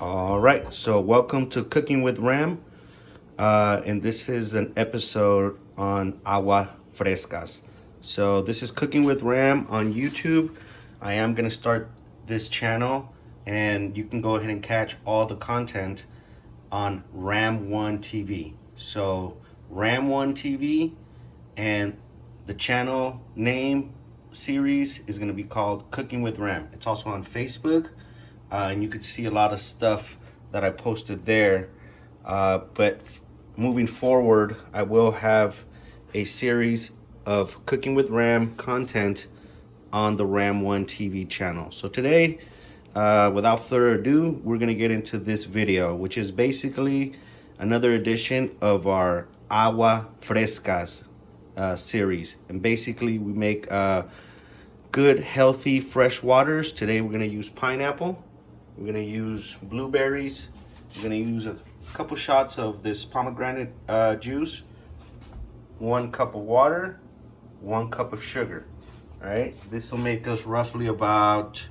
All right, so welcome to Cooking with Ram, and this is an episode on agua frescas. So this is Cooking with Ram on YouTube. I am gonna start this channel, and you can go ahead and catch all the content on Ram One TV. So Ram One TV, and the channel name series is gonna be called Cooking with Ram. It's also on Facebook. And you could see a lot of stuff that I posted there. But moving forward, I will have a series of Cooking with Ram content on the Ram One TV channel. So today, without further ado, we're gonna get into this video, which is basically another edition of our Agua Frescas series. And basically we make good, healthy, fresh waters. Today we're gonna use pineapple. We're gonna use blueberries. We're gonna use a couple shots of this pomegranate juice, 1 cup of water, 1 cup of sugar. All right, this will make us roughly about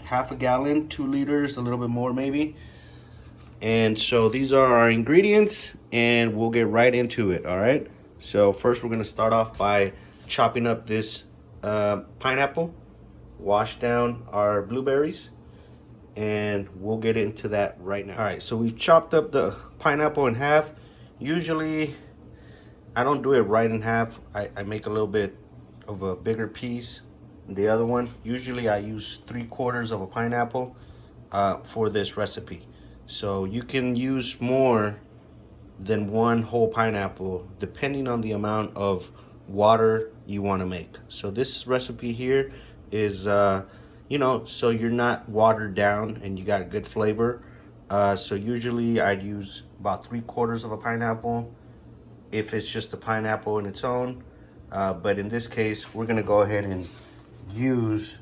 half a gallon, 2 liters, a little bit more maybe. And so these are our ingredients, and we'll get right into it. All right, so first we're gonna start off by chopping up this pineapple, wash down our blueberries, and we'll get into that right now. All right, so we've chopped up the pineapple in half. Usually I don't do it right in half. I make a little bit of a bigger piece than the other one. Usually I use 3/4 of a pineapple for this recipe. So you can use more than 1 whole pineapple depending on the amount of water you want to make. So this recipe here is you know, so you're not watered down and you got a good flavor. So usually I'd use about 3/4 of a pineapple if it's just the pineapple in its own. But in this case, we're gonna go ahead and use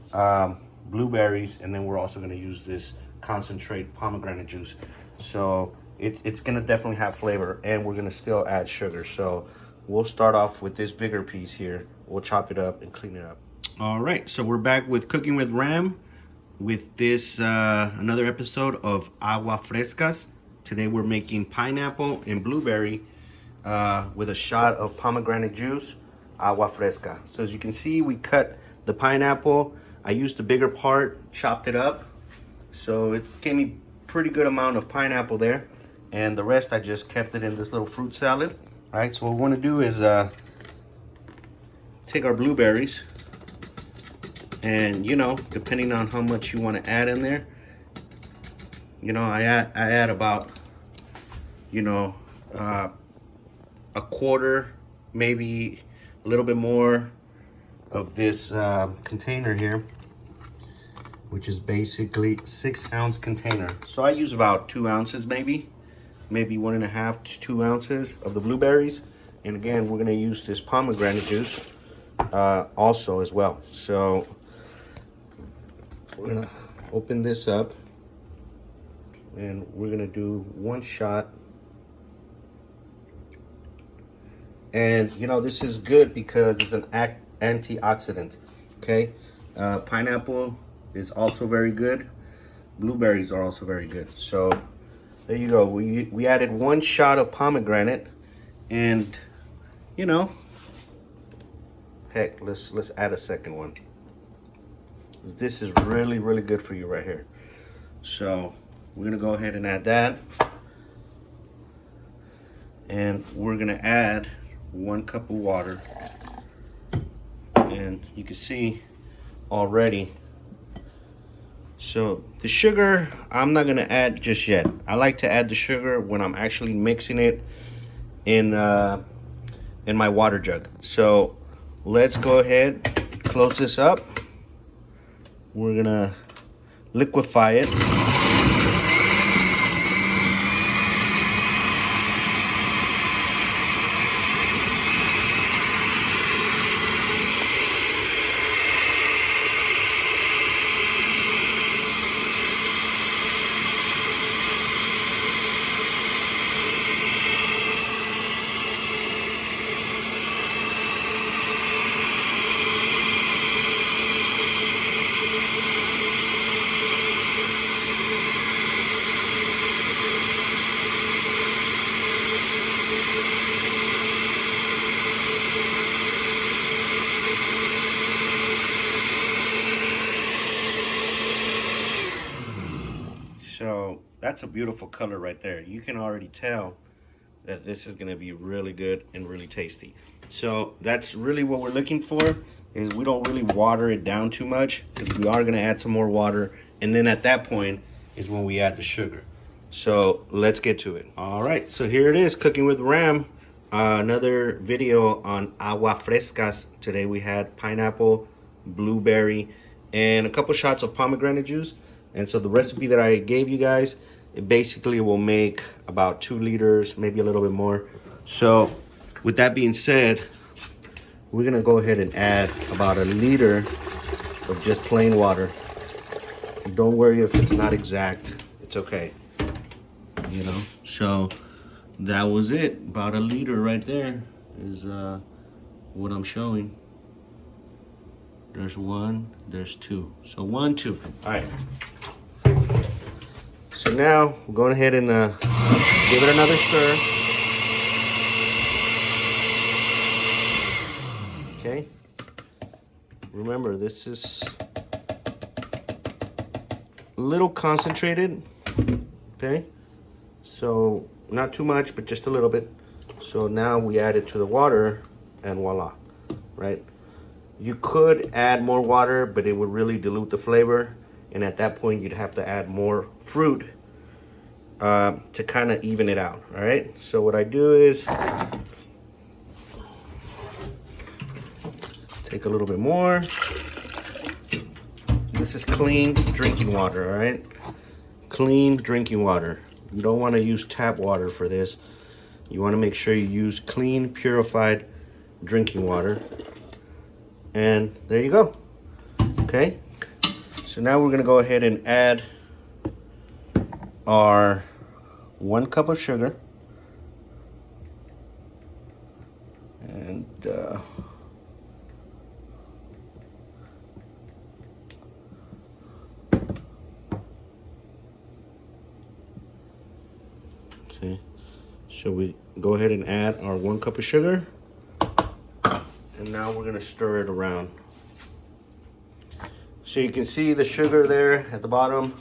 blueberries, and then we're also gonna use this concentrate pomegranate juice. So it's gonna definitely have flavor, and we're gonna still add sugar. So we'll start off with this bigger piece here. We'll chop it up and clean it up. All right, so we're back with Cooking with Ram with this another episode of Agua Frescas. Today we're making pineapple and blueberry with a shot of pomegranate juice, agua fresca. So as you can see, we cut the pineapple. I used the bigger part, chopped it up. So it gave me pretty good amount of pineapple there. And the rest I just kept it in this little fruit salad. All right, so what we want to do is take our blueberries, and you know, depending on how much you want to add in there, you know, I add about, you know, 1/4, maybe a little bit more of this container here, which is basically 6-ounce container. So I use about 2 ounces, maybe 1.5 to 2 ounces of the blueberries. And again, we're gonna use this pomegranate juice also as well. So we're gonna open this up, and we're gonna do 1 shot. And you know, this is good because it's an antioxidant. Okay, pineapple is also very good. Blueberries are also very good. So there you go. We added 1 shot of pomegranate, and you know, heck, let's add a second one. This is really good for you right here. So we're gonna go ahead and add that, and we're gonna add 1 cup of water. And you can see already. So the sugar, I'm not gonna add just yet. I like to add the sugar when I'm actually mixing it in my water jug. So let's go ahead, close this up. We're gonna liquefy it. So that's a beautiful color right there. You can already tell that this is gonna be really good and really tasty. So that's really what we're looking for, is we don't really water it down too much, because we are gonna add some more water, and then at that point is when we add the sugar. So let's get to it. All right, so here it is, cooking with Ram. Another video on agua frescas. Today we had pineapple, blueberry, and a couple shots of pomegranate juice. And so the recipe that I gave you guys, it basically will make about 2 liters, maybe a little bit more. So with that being said, we're gonna go ahead and add about 1 liter of just plain water. Don't worry if it's not exact, it's okay. You know, so that was it. About 1 liter right there is what I'm showing. There's 1, there's 2. So 1, 2. All right. So now we're going ahead and give it another stir. Okay. Remember, this is a little concentrated. Okay. So not too much, but just a little bit. So now we add it to the water, and voila, right? You could add more water, but it would really dilute the flavor. And at that point, you'd have to add more fruit to kind of even it out, all right? So what I do is take a little bit more. This is clean drinking water, all right? Clean drinking water. You don't want to use tap water for this. You want to make sure you use clean, purified drinking water. And there you go. Okay. So now we're going to go ahead and add our 1 cup of sugar. And okay. So we go ahead and add our 1 cup of sugar. And now we're gonna stir it around. So you can see the sugar there at the bottom.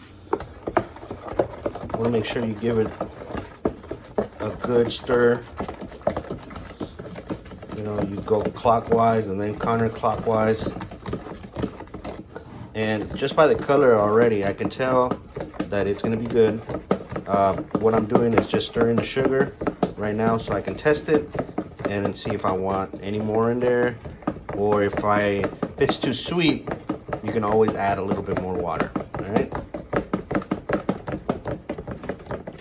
Want to make sure you give it a good stir. You know, you go clockwise and then counterclockwise. And just by the color already, I can tell that it's gonna be good. What I'm doing is just stirring the sugar right now so I can test it and see if I want any more in there, or if it's too sweet, you can always add a little bit more water.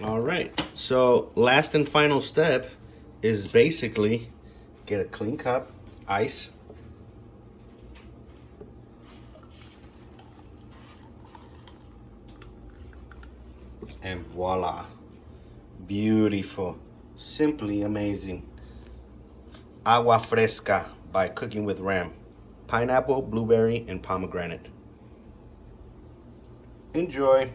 All right, so last and final step is basically get a clean cup, ice, and voila, beautiful, simply amazing. Agua Fresca by Cooking with Ram. Pineapple, blueberry, and pomegranate. Enjoy.